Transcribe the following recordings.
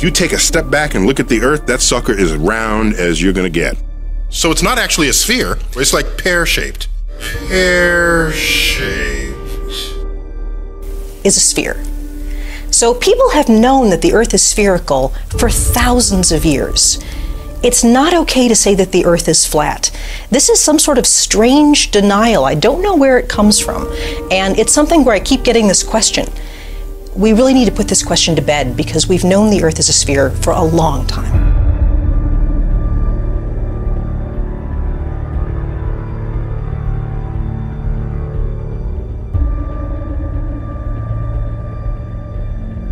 If you take a step back and look at the Earth, that sucker is as round as you're going to get. So it's not actually a sphere, it's like pear-shaped. Pear-shaped. Is a sphere. So people have known that the Earth is spherical for thousands of years. It's not okay to say that the Earth is flat. This is some sort of strange denial. I don't know where it comes from. And it's something where I keep getting this question. We really need to put this question to bed because we've known the Earth is a sphere for a long time.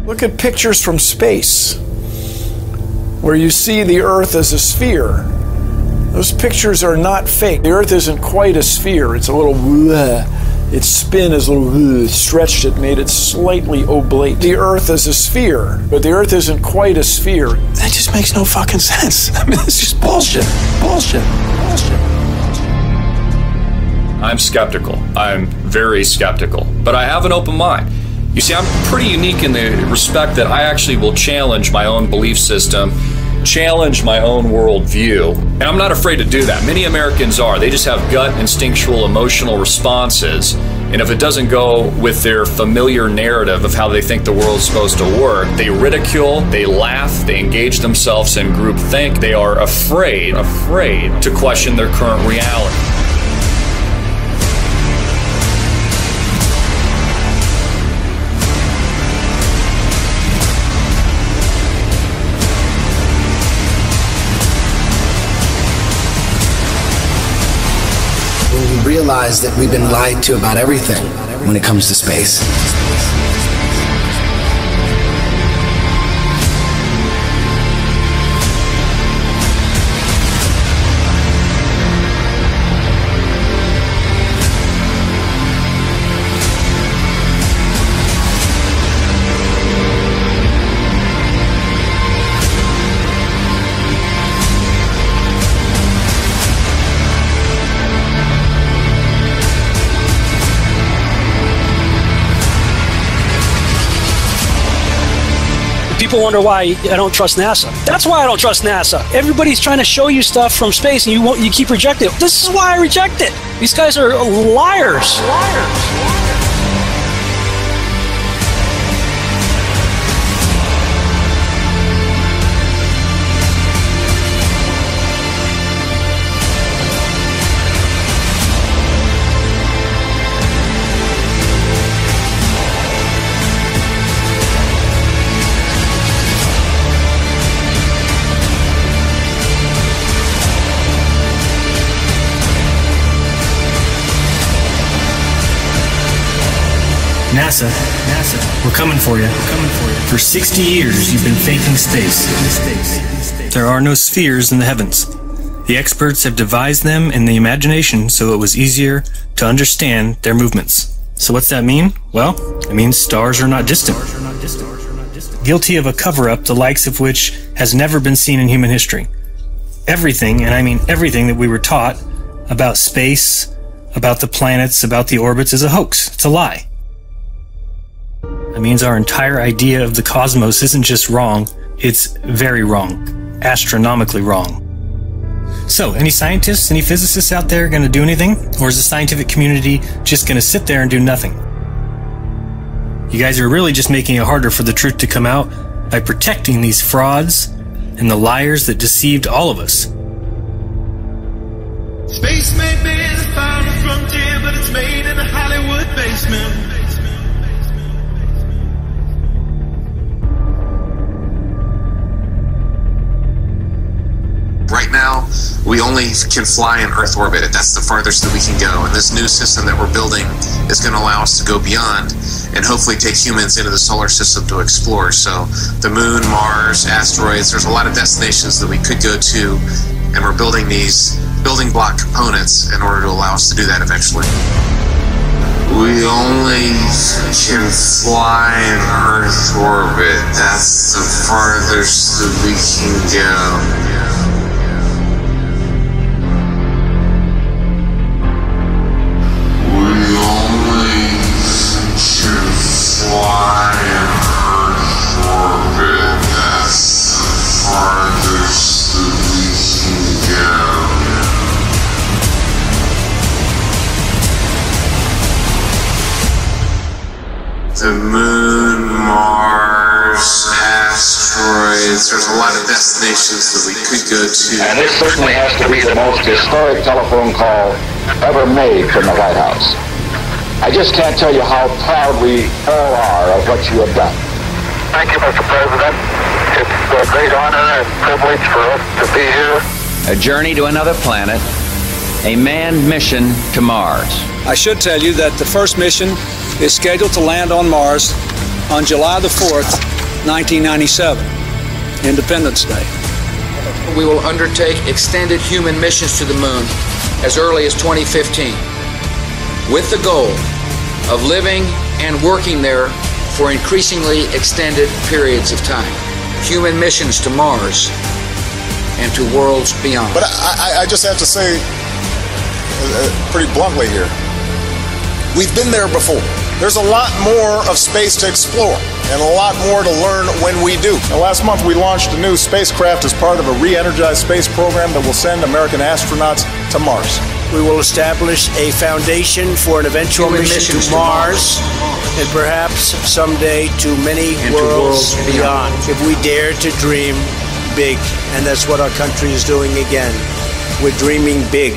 Look at pictures from space where you see the Earth as a sphere. Those pictures are not fake. The Earth isn't quite a sphere. It's a little its spin is a little stretched it, made it slightly oblate. The Earth is a sphere, but the Earth isn't quite a sphere. That just makes no fucking sense. I mean, it's just bullshit. Bullshit. Bullshit. I'm skeptical. I'm very skeptical, but I have an open mind. You see, I'm pretty unique in the respect that I actually will challenge my own belief system, challenge my own worldview, and I'm not afraid to do that. Many Americans are. They just have gut, instinctual, emotional responses, and if it doesn't go with their familiar narrative of how they think the world's supposed to work, they ridicule, they laugh, they engage themselves in groupthink. They are afraid to question their current reality. Realize that we've been lied to about everything when it comes to space. People wonder why I don't trust NASA. That's why I don't trust NASA. Everybody's trying to show you stuff from space and you keep rejecting it. This is why I reject it. These guys are liars. NASA, we're coming for you. For 60 years, you've been faking space. There are no spheres in the heavens. The experts have devised them in the imagination so it was easier to understand their movements. So what's that mean? Well, it means stars are not distant. Guilty of a cover-up the likes of which has never been seen in human history. Everything, and I mean everything that we were taught about space, about the planets, about the orbits is a hoax. It's a lie. That means our entire idea of the cosmos isn't just wrong, it's very wrong, astronomically wrong. So, any scientists, any physicists out there going to do anything? Or is the scientific community just going to sit there and do nothing? You guys are really just making it harder for the truth to come out by protecting these frauds and the liars that deceived all of us. Space may be the final frontier, but it's made in a Hollywood basement. Right now, we only can fly in Earth orbit. That's the farthest that we can go. And this new system that we're building is going to allow us to go beyond and hopefully take humans into the solar system to explore. So the moon, Mars, asteroids, there's a lot of destinations that we could go to, and we're building these building block components in order to allow us to do that eventually. We only can fly in Earth orbit. That's the farthest that we can go. Fly in Earth orbit, that's The moon, Mars, asteroids. There's a lot of destinations that we could go to. And this certainly has to be the most historic telephone call ever made from the White House. I just can't tell you how proud we all are of what you have done. Thank you, Mr. President. It's a great honor and privilege for us to be here. A journey to another planet, a manned mission to Mars. I should tell you that the first mission is scheduled to land on Mars on July the 4th, 1997, Independence Day. We will undertake extended human missions to the moon as early as 2015, with the goal of living and working there for increasingly extended periods of time. Human missions to Mars and to worlds beyond. But I just have to say, pretty bluntly here, we've been there before. There's a lot more of space to explore and a lot more to learn when we do. Now, last month we launched a new spacecraft as part of a re-energized space program that will send American astronauts to Mars. We will establish a foundation for an eventual mission to Mars and perhaps someday to many worlds beyond. If we dare to dream big, and that's what our country is doing again. We're dreaming big.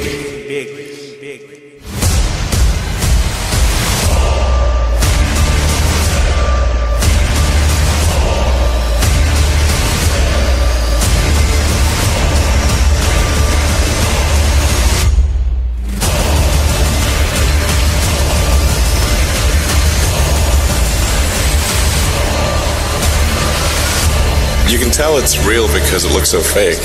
You can tell it's real because it looks so fake.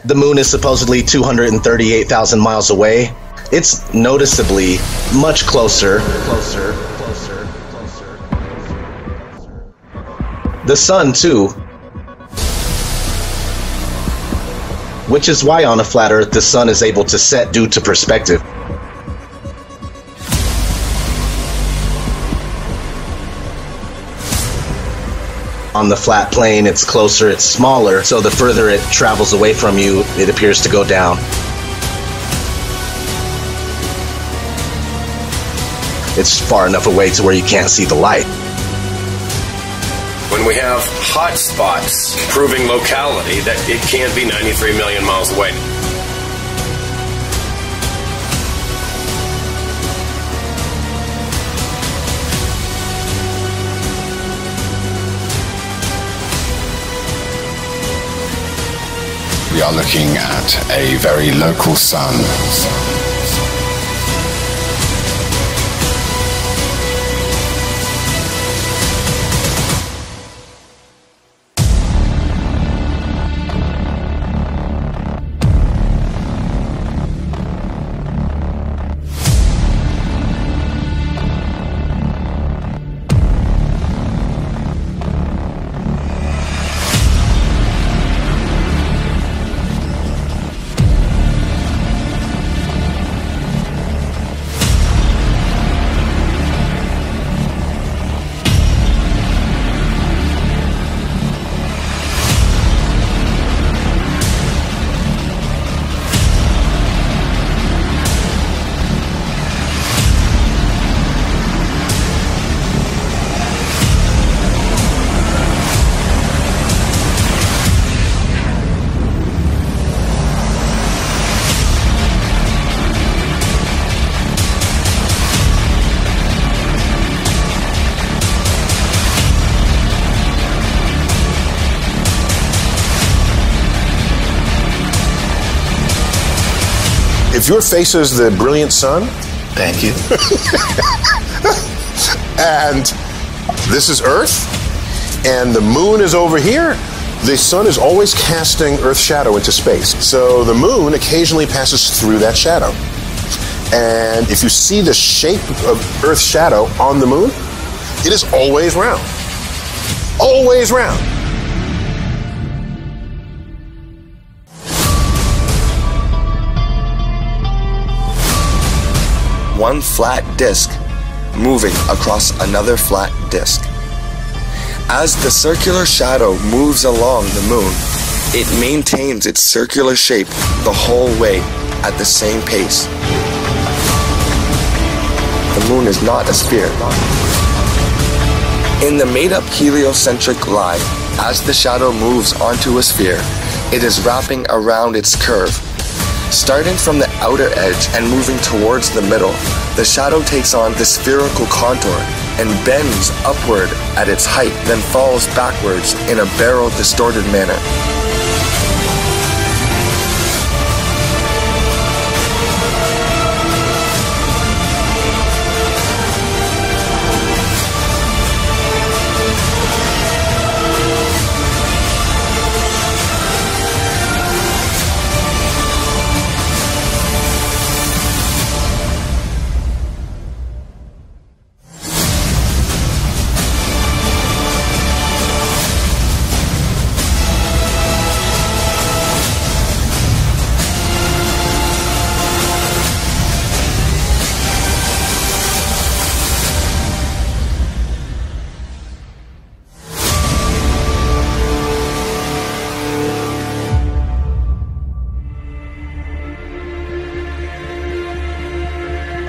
The moon is supposedly 238,000 miles away. It's noticeably much closer. The sun, too. Which is why on a flat Earth the sun is able to set due to perspective. On the flat plane, it's closer, it's smaller, so the further it travels away from you, it appears to go down. It's far enough away to where you can't see the light. When we have hot spots proving locality, that it can't be 93 million miles away. We are looking at a very local sun. If your face is the brilliant sun, thank you. And this is Earth, and the moon is over here, the sun is always casting Earth's shadow into space. So the moon occasionally passes through that shadow. And if you see the shape of Earth's shadow on the moon, it is always round. Always round. One flat disk moving across another flat disk. As the circular shadow moves along the moon, it maintains its circular shape the whole way at the same pace. The the moon is not a sphere. In the made-up heliocentric lie, as the shadow moves onto a sphere, it is wrapping around its curve. Starting from the outer edge and moving towards the middle, the shadow takes on the spherical contour and bends upward at its height, then falls backwards in a barrel-distorted manner.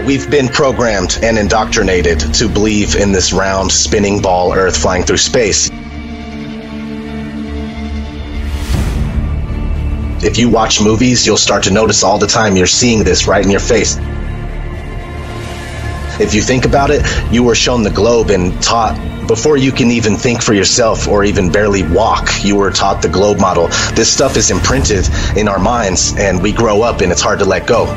We've been programmed and indoctrinated to believe in this round, spinning ball Earth flying through space. If you watch movies, you'll start to notice all the time you're seeing this right in your face. If you think about it, you were shown the globe and taught, before you can even think for yourself or even barely walk, you were taught the globe model. This stuff is imprinted in our minds, and we grow up and it's hard to let go.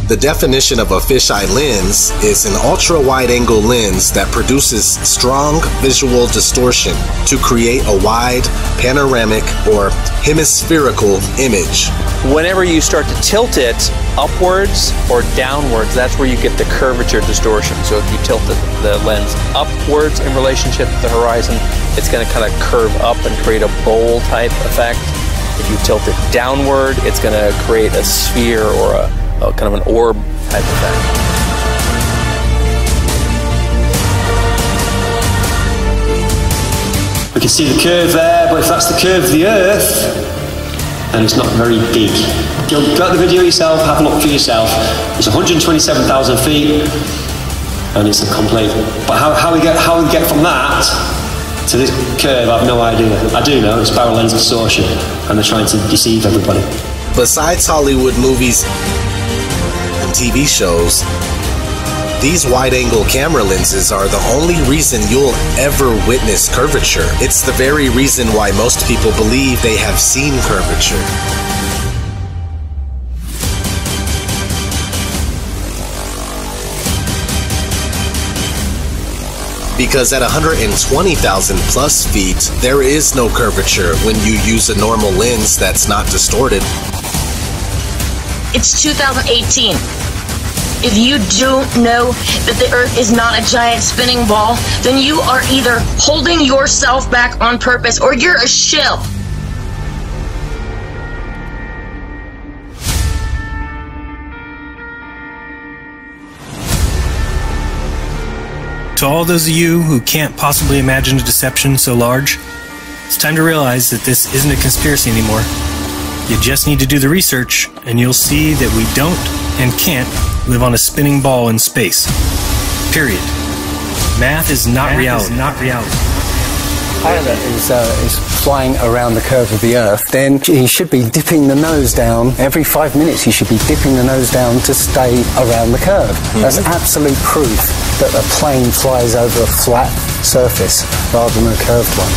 The definition of a fisheye lens is an ultra-wide-angle lens that produces strong visual distortion to create a wide, panoramic, or hemispherical image. Whenever you start to tilt it upwards or downwards, that's where you get the curvature distortion. So if you tilt the lens upwards in relationship to the horizon, it's going to kind of curve up and create a bowl type effect. If you tilt it downward, it's going to create a sphere or a kind of an orb type effect. We can see the curve there, but if that's the curve of the Earth, then it's not very big. You'll get the video yourself, have a look for yourself. It's 127,000 feet, and it's a complete. But how we get from that to this curve, I have no idea. I do know it's spiral lens distortion, and they're trying to deceive everybody. Besides Hollywood movies and TV shows, these wide-angle camera lenses are the only reason you'll ever witness curvature. It's the very reason why most people believe they have seen curvature. Because at 120,000 plus feet, there is no curvature when you use a normal lens that's not distorted. It's 2018. If you don't know that the Earth is not a giant spinning ball, then you are either holding yourself back on purpose or you're a shill. To all those of you who can't possibly imagine a deception so large, it's time to realize that this isn't a conspiracy anymore. You just need to do the research, and you'll see that we don't and can't live on a spinning ball in space. Period. Math is not reality. Pilot is flying around the curve of the Earth, then he should be dipping the nose down. Every 5 minutes he should be dipping the nose down to stay around the curve. That's absolute proof that a plane flies over a flat surface rather than a curved one.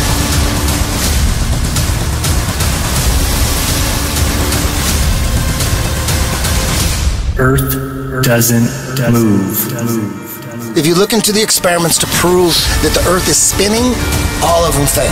Earth doesn't move. If you look into the experiments to prove that the Earth is spinning, all of them fail.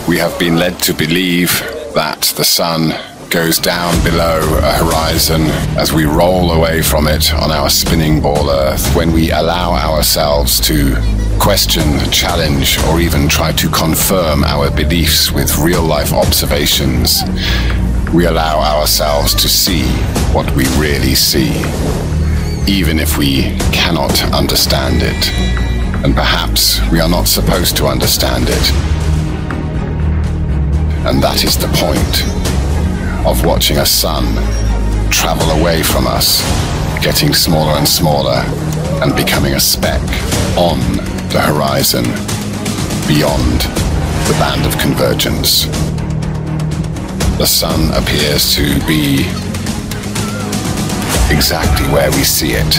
We have been led to believe that the sun goes down below a horizon as we roll away from it on our spinning ball Earth. When we allow ourselves to question, challenge, or even try to confirm our beliefs with real-life observations, we allow ourselves to see what we really see, even if we cannot understand it. And perhaps we are not supposed to understand it. And that is the point of watching a sun travel away from us, getting smaller and smaller, and becoming a speck on the horizon, beyond the band of convergence. The sun appears to be exactly where we see it.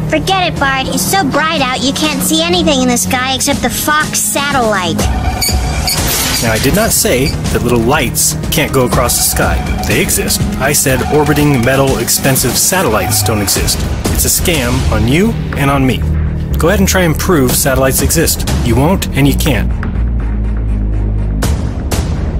Forget it, Bart. It's so bright out you can't see anything in the sky except the Fox satellite. Now, I did not say that little lights can't go across the sky. They exist. I said orbiting metal expensive satellites don't exist. It's a scam on you and on me. Go ahead and try and prove satellites exist. You won't and you can't.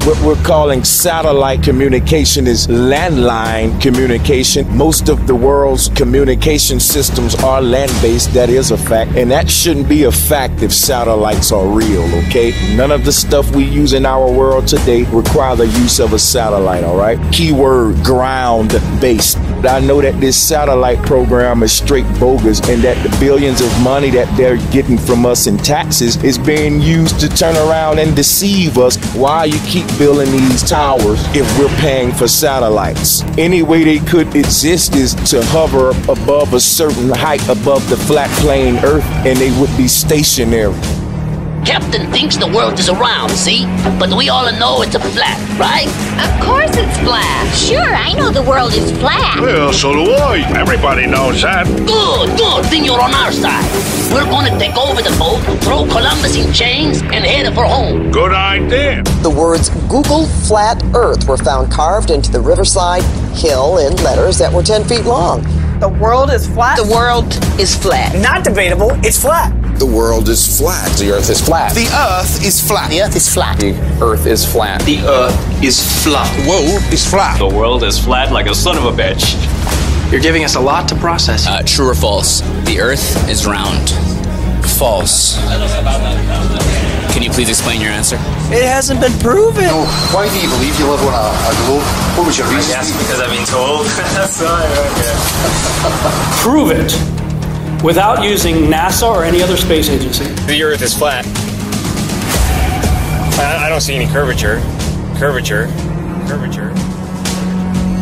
What we're calling satellite communication is landline communication. Most of the world's communication systems are land-based. That is a fact. And that shouldn't be a fact if satellites are real, okay? None of the stuff we use in our world today require the use of a satellite, all right? Keyword, ground-based. I know that this satellite program is straight bogus and that the billions of money that they're getting from us in taxes is being used to turn around and deceive us. Why you keep building these towers if we're paying for satellites? Any way they could exist is to hover above a certain height above the flat plane Earth and they would be stationary. Captain thinks the world is around, see? But we all know it's a flat, right? Of course it's flat. Sure, I know the world is flat. Well, so do I. Everybody knows that. Good. Then you're on our side. We're going to take over the boat, throw Columbus in chains, and head for home. Good idea. The words Google Flat Earth were found carved into the riverside hill in letters that were 10 feet long. The world is flat? The world is flat. Not debatable, it's flat. The world is flat. The Earth is flat. The Earth is flat. The Earth is flat. The Earth is flat. The Earth is flat. The world is flat. The world is flat like a son of a bitch. You're giving us a lot to process. True or false? The Earth is round. False. Can you please explain your answer? It hasn't been proven. No. Why do you believe you live on a globe? What was your reason? Yes, because I've been told. Sorry, okay. Prove it without using NASA or any other space agency. The Earth is flat. I don't see any curvature. Curvature.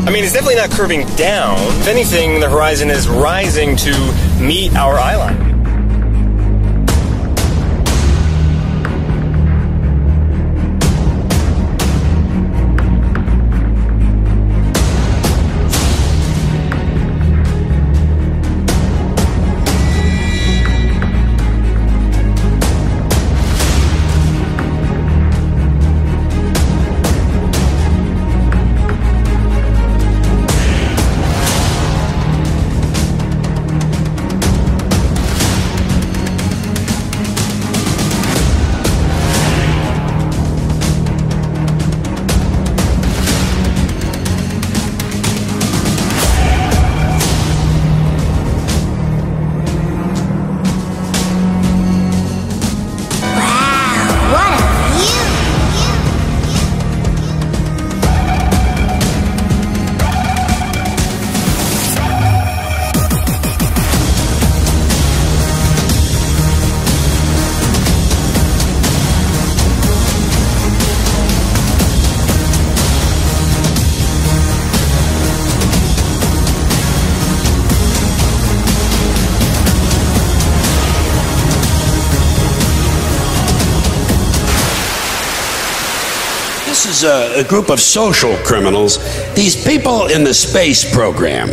I mean, it's definitely not curving down. If anything, the horizon is rising to meet our eye line. is a group of social criminals. These people in the space program.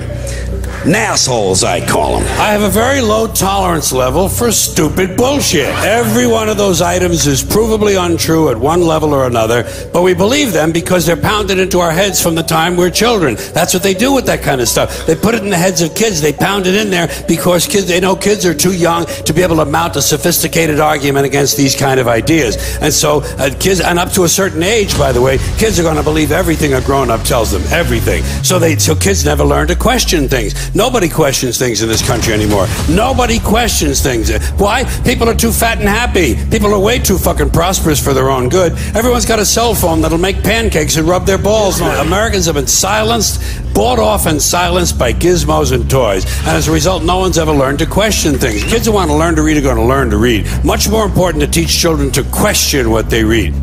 Nassholes, I call them. I have a very low tolerance level for stupid bullshit. Every one of those items is provably untrue at one level or another, but we believe them because they're pounded into our heads from the time we're children. That's what they do with that kind of stuff. They put it in the heads of kids. They pound it in there because they know kids are too young to be able to mount a sophisticated argument against these kind of ideas. And so kids, and up to a certain age, by the way, kids are going to believe everything a grown-up tells them, everything. So kids never learn to question things. Nobody questions things in this country anymore. Nobody questions things. Why? People are too fat and happy. People are way too fucking prosperous for their own good. Everyone's got a cell phone that'll make pancakes and rub their balls. Americans have been silenced, bought off and silenced by gizmos and toys. And as a result, no one's ever learned to question things. Kids who want to learn to read are going to learn to read. Much more important to teach children to question what they read.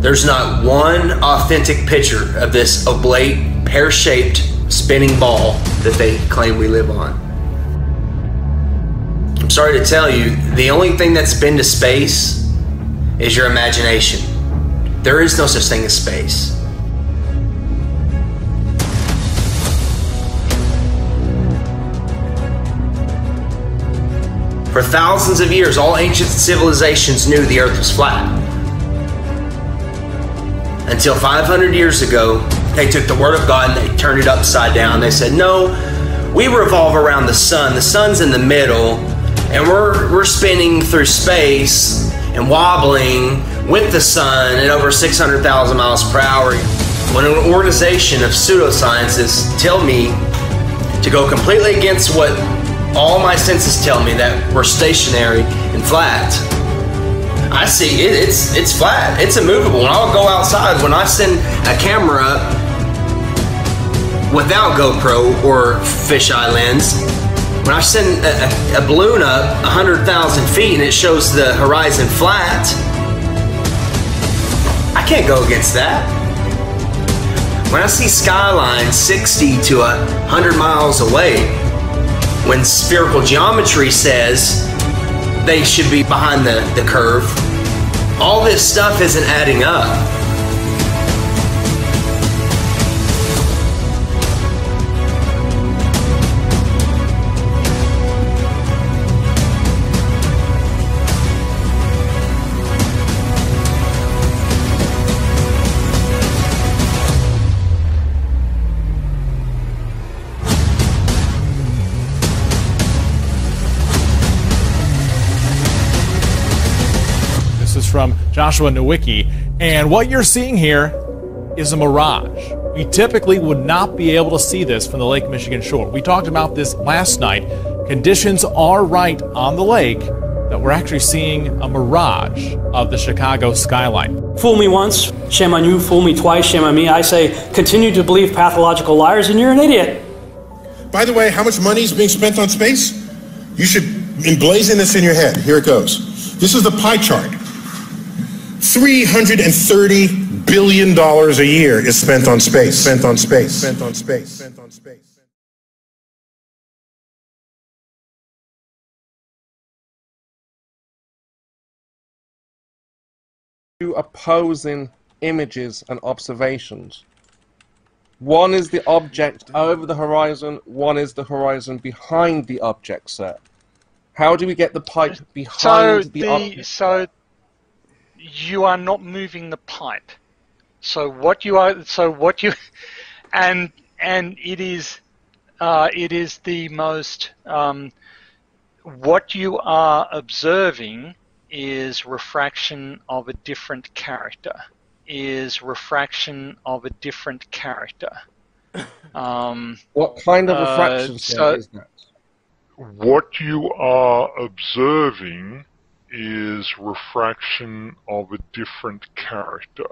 There's not one authentic picture of this oblate, pear-shaped spinning ball that they claim we live on. I'm sorry to tell you, the only thing that's been to space is your imagination. There is no such thing as space. For thousands of years, all ancient civilizations knew the earth was flat. Until 500 years ago, they took the word of God and they turned it upside down. They said, no, we revolve around the sun. The sun's in the middle, and we're spinning through space and wobbling with the sun at over 600,000 miles per hour. When an organization of pseudoscientists tell me to go completely against what all my senses tell me, that we're stationary and flat, I see it's flat. It's immovable. When I'll go outside, when I send a camera up without GoPro or fisheye lens, when I send a balloon up 100,000 feet and it shows the horizon flat, I can't go against that. When I see skylines 60 to 100 miles away, when spherical geometry says they should be behind the curve, all this stuff isn't adding up. From Joshua Nowicki, and what you're seeing here is a mirage. We typically would not be able to see this from the Lake Michigan shore. We talked about this last night. Conditions are right on the lake that we're actually seeing a mirage of the Chicago skyline. Fool me once, shame on you. Fool me twice, shame on me. I say, continue to believe pathological liars and you're an idiot. By the way, how much money is being spent on space? You should emblazon this in your head. Here it goes. This is the pie chart. $330 billion a year is spent on space. Spent on space. Spent on space. Spent on space. Two opposing images and observations. One is the object over the horizon, one is the horizon behind the object, sir. How do we get the pipe behind the object? So you are not moving the pipe. So what you are, and it is the most, what you are observing is refraction of a different character. What kind of refraction is that? What you are observing is refraction of a different character.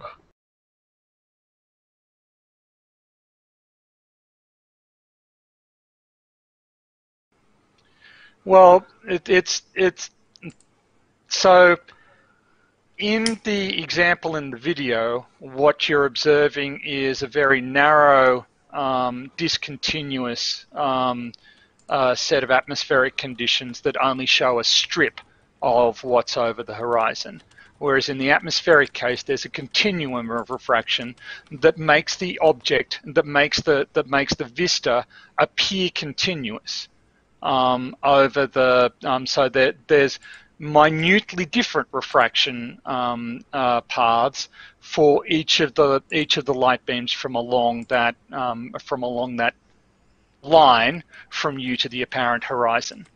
Well, it's so in the example in the video, what you're observing is a very narrow, discontinuous set of atmospheric conditions that only show a strip of what's over the horizon. whereas in the atmospheric case, there's a continuum of refraction that makes the object, that makes the vista appear continuous over the so that there's minutely different refraction paths for each of the light beams from along that line from you to the apparent horizon.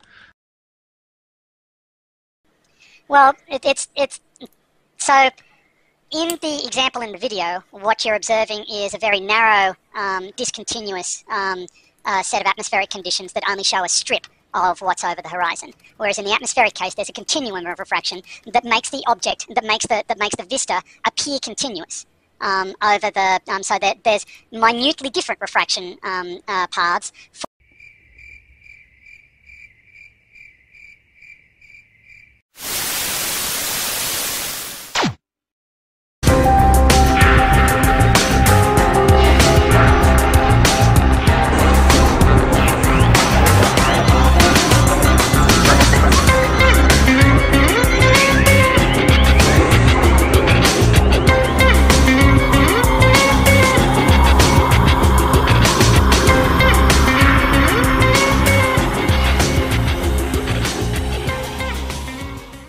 Well, it's so in the example in the video, what you're observing is a very narrow, discontinuous set of atmospheric conditions that only show a strip of what's over the horizon. Whereas in the atmospheric case, there's a continuum of refraction that makes the object, that makes the vista appear continuous over the so that there's minutely different refraction paths